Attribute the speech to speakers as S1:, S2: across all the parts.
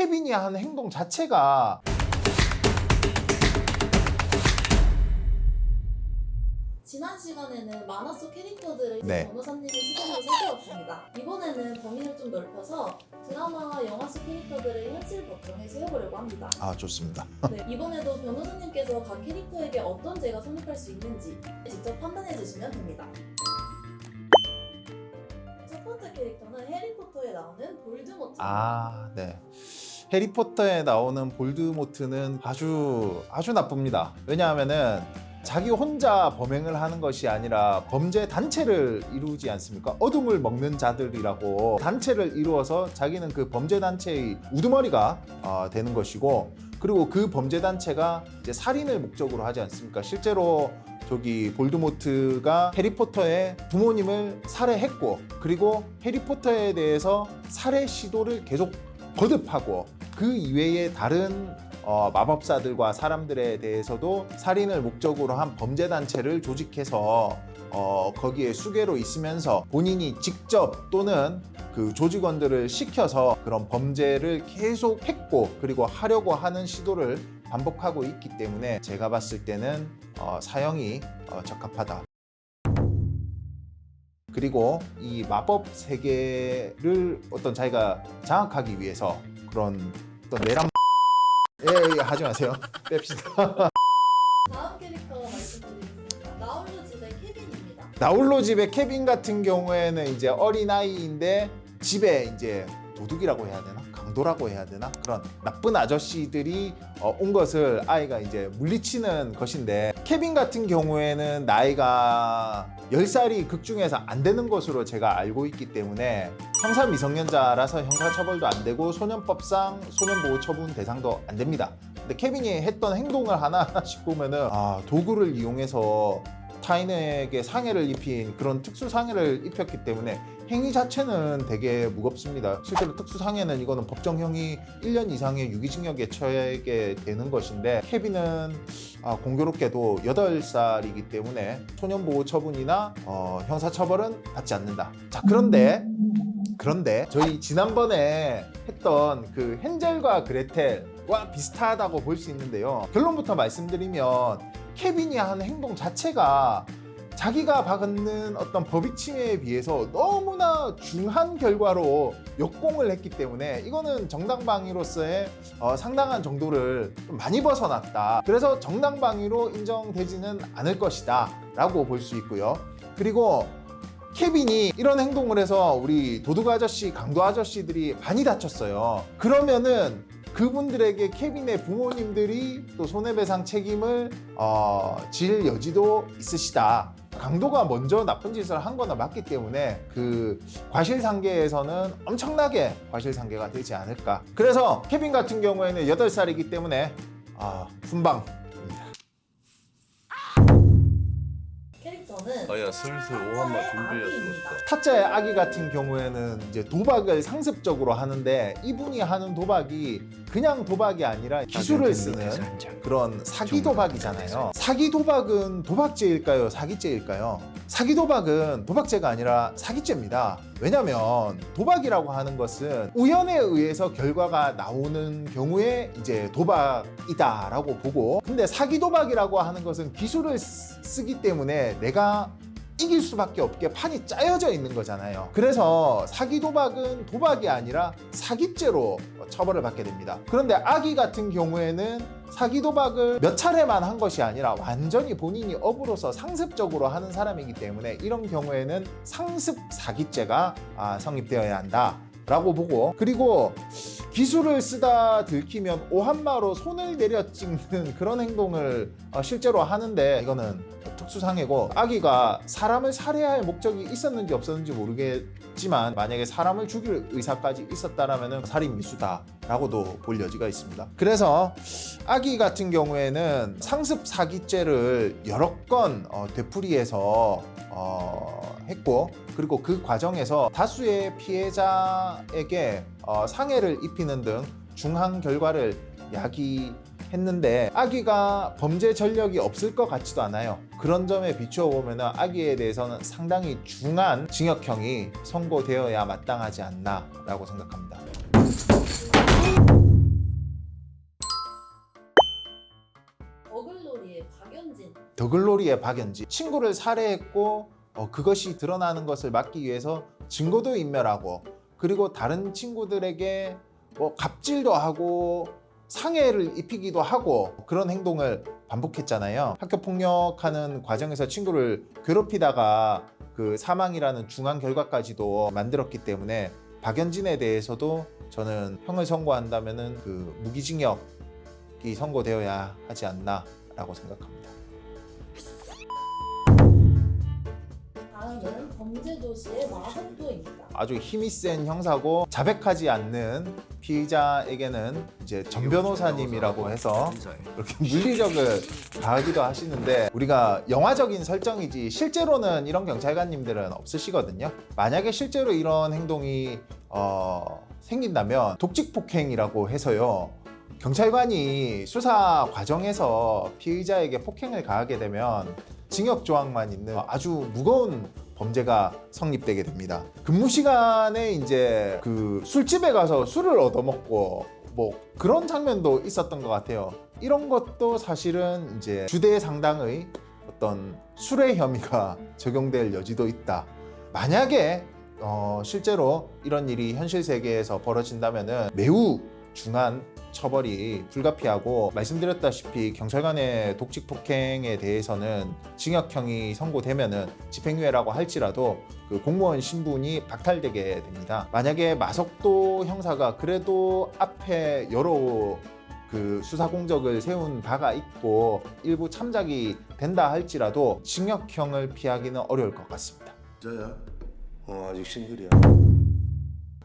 S1: 케빈이 한 행동 자체가
S2: 지난 시간에는 만화 속 캐릭터들을
S1: 네.
S2: 변호사님이 시선으로 살펴봤습니다. 이번에는 범위를 좀 넓혀서 드라마와 영화 속 캐릭터들을 현실 법정에 세워보려고 합니다.
S1: 좋습니다.
S2: 네, 이번에도 변호사님께서 각 캐릭터에게 어떤 죄가 성립할 수 있는지 직접 판단해 주시면 됩니다. 첫 번째 캐릭터는 해리포터에 나오는 볼드모트입니다.
S1: 네. 해리포터에 나오는 볼드모트는 아주 나쁩니다. 왜냐하면은 자기 혼자 범행을 하는 것이 아니라 범죄 단체를 이루지 않습니까? 어둠을 먹는 자들이라고 단체를 이루어서 자기는 그 범죄 단체의 우두머리가 되는 것이고, 그리고 그 범죄 단체가 이제 살인을 목적으로 하지 않습니까? 실제로 저기 볼드모트가 해리포터의 부모님을 살해했고, 그리고 해리포터에 대해서 살해 시도를 계속 거듭하고, 그 이외에 다른 마법사들과 사람들에 대해서도 살인을 목적으로 한 범죄단체를 조직해서 거기에 수괴로 있으면서 본인이 직접 또는 그 조직원들을 시켜서 그런 범죄를 계속 했고, 그리고 하려고 하는 시도를 반복하고 있기 때문에 제가 봤을 때는 사형이 적합하다. 그리고 이 마법 세계를 어떤 자기가 장악하기 위해서 그런 어떤 내람 예, 하지 마세요. 뺍시다.
S2: 다음 캐릭터 말씀드리겠습니다. 나홀로 집의 케빈입니다.
S1: 나홀로 집의 케빈 같은 경우에는 이제 어린아이인데 집에 이제 도둑이라고 해야 되나? 강도라고 해야 되나? 그런 나쁜 아저씨들이 온 것을 아이가 이제 물리치는 것인데, 케빈 같은 경우에는 나이가 10살이 극중에서 안 되는 것으로 제가 알고 있기 때문에 형사 미성년자라서 형사처벌도 안 되고 소년법상 소년보호처분 대상도 안 됩니다. 근데 케빈이 했던 행동을 하나씩 보면은 도구를 이용해서 타인에게 상해를 입힌 그런 특수상해를 입혔기 때문에 행위 자체는 되게 무겁습니다. 실제로 특수상해는 이거는 법정형이 1년 이상의 유기징역에 처하게 되는 것인데, 케빈은 공교롭게도 8살이기 때문에 소년보호처분이나 형사처벌은 받지 않는다. 자, 그런데 저희 지난번에 했던 그 헨젤과 그레텔과 비슷하다고 볼 수 있는데요. 결론부터 말씀드리면 케빈이 하는 행동 자체가 자기가 받는 어떤 법익 침해에 비해서 너무나 중한 결과로 역공을 했기 때문에 이거는 정당방위로서의 상당한 정도를 좀 많이 벗어났다. 그래서 정당방위로 인정되지는 않을 것이다 라고 볼 수 있고요. 그리고 케빈이 이런 행동을 해서 우리 도둑 아저씨, 강도 아저씨들이 많이 다쳤어요. 그러면은 그분들에게 케빈의 부모님들이 또 손해배상 책임을 질 여지도 있으시다. 강도가 먼저 나쁜 짓을 한 거나 맞기 때문에 그 과실상계에서는 엄청나게 과실상계가 되지 않을까. 그래서 케빈 같은 경우에는 8살이기 때문에 훈방입니다.
S2: 캐릭터는
S3: 아야 슬슬 오한마 준비해야겠다.
S1: 타짜의 아기 같은 경우에는 이제 도박을 상습적으로 하는데, 이분이 하는 도박이 그냥 도박이 아니라 기술을 쓰는 그런 사기 도박이잖아요. 사기 도박은 도박죄일까요? 사기죄일까요? 사기 도박은 도박죄가 아니라 사기죄입니다. 왜냐면 도박이라고 하는 것은 우연에 의해서 결과가 나오는 경우에 이제 도박이다라고 보고, 근데 사기 도박이라고 하는 것은 기술을 쓰기 때문에 내가 이길 수밖에 없게 판이 짜여져 있는 거잖아요. 그래서 사기 도박은 도박이 아니라 사기죄로 처벌을 받게 됩니다. 그런데 아기 같은 경우에는 사기 도박을 몇 차례만 한 것이 아니라 완전히 본인이 업으로서 상습적으로 하는 사람이기 때문에 이런 경우에는 상습 사기죄가 성립되어야 한다 라고 보고, 그리고 기술을 쓰다 들키면 오한마로 손을 내려 찍는 그런 행동을 실제로 하는데, 이거는 특수상해고, 아기가 사람을 살해할 목적이 있었는지 없었는지 모르겠지만 만약에 사람을 죽일 의사까지 있었다라면 살인 미수다라고도 볼 여지가 있습니다. 그래서 아기 같은 경우에는 상습 사기죄를 여러 건 되풀이해서 했고, 그리고 그 과정에서 다수의 피해자에게 상해를 입히는 등 중한 결과를 야기했는데, 아기가 범죄 전력이 없을 것 같지도 않아요. 그런 점에 비추어 보면 아기에 대해서는 상당히 중한 징역형이 선고되어야 마땅하지 않나라고 생각합니다. 더글로리의 박연지, 친구를 살해했고 그것이 드러나는 것을 막기 위해서 증거도 인멸하고 그리고 다른 친구들에게 갑질도 하고 상해를 입히기도 하고 그런 행동을 반복했잖아요. 학교 폭력하는 과정에서 친구를 괴롭히다가 그 사망이라는 중한 결과까지도 만들었기 때문에 박연진에 대해서도 저는 형을 선고한다면은 그 무기징역이 선고되어야 하지 않나라고 생각합니다.
S2: 다음은 범죄도시의 마석도입니다.
S1: 아주 힘이 센 형사고 자백하지 않는 피의자에게는 이제 전 변호사님이라고 해서 그렇게 물리력을 가하기도 하시는데 우리가 영화적인 설정이지 실제로는 이런 경찰관님들은 없으시거든요. 만약에 실제로 이런 행동이 생긴다면 독직폭행이라고 해서요. 경찰관이 수사 과정에서 피의자에게 폭행을 가하게 되면 징역 조항만 있는 아주 무거운 범죄가 성립되게 됩니다. 근무 시간에 이제 그 술집에 가서 술을 얻어먹고 뭐 그런 장면도 있었던 것 같아요. 이런 것도 사실은 이제 주대 상당의 어떤 술의 혐의가 적용될 여지도 있다. 만약에 실제로 이런 일이 현실 세계에서 벌어진다면은 매우 중한 처벌이 불가피하고 말씀드렸다시피 경찰관의 독직 폭행에 대해서는 징역형이 선고되면은 집행유예라고 할지라도 그 공무원 신분이 박탈되게 됩니다. 만약에 마석도 형사가 그래도 앞에 여러 그 수사 공적을 세운 바가 있고 일부 참작이 된다 할지라도 징역형을 피하기는 어려울 것 같습니다.
S3: 진짜야? 아직 싱글이야.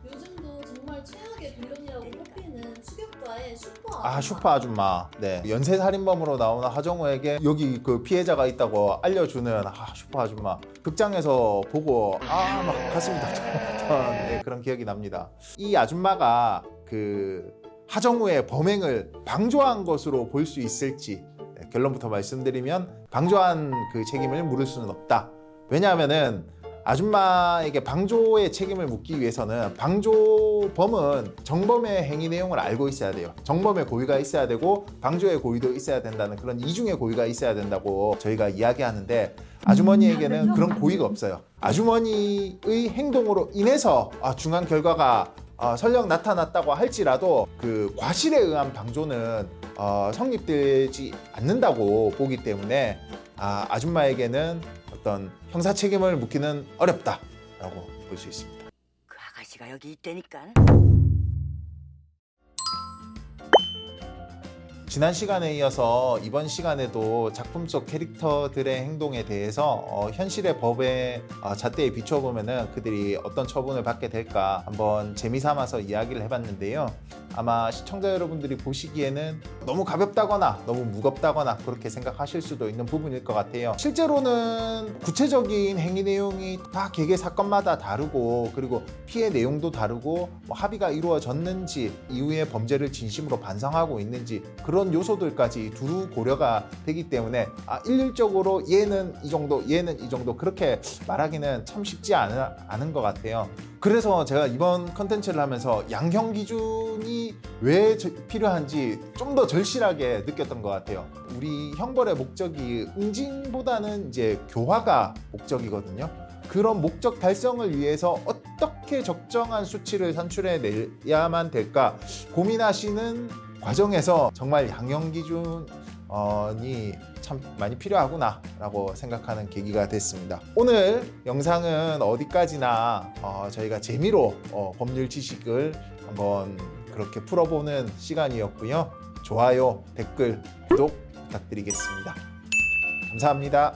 S2: 요즘도 정말 최악의 빌런이라고 꼽히는 추격자의 슈퍼
S1: 슈퍼 아줌마. 네. 연쇄살인범으로 나오는 하정우에게 여기 그 피해자가 있다고 알려주는 슈퍼 아줌마. 극장에서 보고 막 가슴이 답답했던 네, 그런 기억이 납니다. 이 아줌마가 그 하정우의 범행을 방조한 것으로 볼 수 있을지 결론부터 말씀드리면 방조한 그 책임을 물을 수는 없다. 왜냐하면은 아줌마에게 방조의 책임을 묻기 위해서는 방조범은 정범의 행위 내용을 알고 있어야 돼요. 정범의 고의가 있어야 되고 방조의 고의도 있어야 된다는 그런 이중의 고의가 있어야 된다고 저희가 이야기하는데 아주머니에게는 그런 고의가 없어요. 아주머니의 행동으로 인해서 중한 결과가 설령 나타났다고 할지라도 그 과실에 의한 방조는 성립되지 않는다고 보기 때문에 아줌마에게는 어떤 형사 책임을 묻기는 어렵다라고 볼 수 있습니다.
S4: 그 아가씨가 여기 있다니까.
S1: 지난 시간에 이어서 이번 시간에도 작품 속 캐릭터들의 행동에 대해서 현실의 법의 잣대에 비춰보면은 그들이 어떤 처분을 받게 될까 한번 재미삼아서 이야기를 해봤는데요. 아마 시청자 여러분들이 보시기에는 너무 가볍다거나 너무 무겁다거나 그렇게 생각하실 수도 있는 부분일 것 같아요. 실제로는 구체적인 행위 내용이 다 개개 사건마다 다르고 그리고 피해 내용도 다르고 합의가 이루어졌는지 이후에 범죄를 진심으로 반성하고 있는지 그런 요소들까지 두루 고려가 되기 때문에 일률적으로 얘는 이 정도 얘는 이 정도 그렇게 말하기는 참 쉽지 않은 것 같아요. 그래서 제가 이번 컨텐츠를 하면서 양형 기준이 왜 필요한지 좀 더 절실하게 느꼈던 것 같아요. 우리 형벌의 목적이 응징보다는 이제 교화가 목적이거든요. 그런 목적 달성을 위해서 어떻게 적정한 수치를 산출해내야만 될까 고민하시는 과정에서 정말 양형 기준이 참 많이 필요하구나 라고 생각하는 계기가 됐습니다. 오늘 영상은 어디까지나 저희가 재미로 법률 지식을 한번 그렇게 풀어보는 시간이었고요. 좋아요, 댓글, 구독 부탁드리겠습니다. 감사합니다.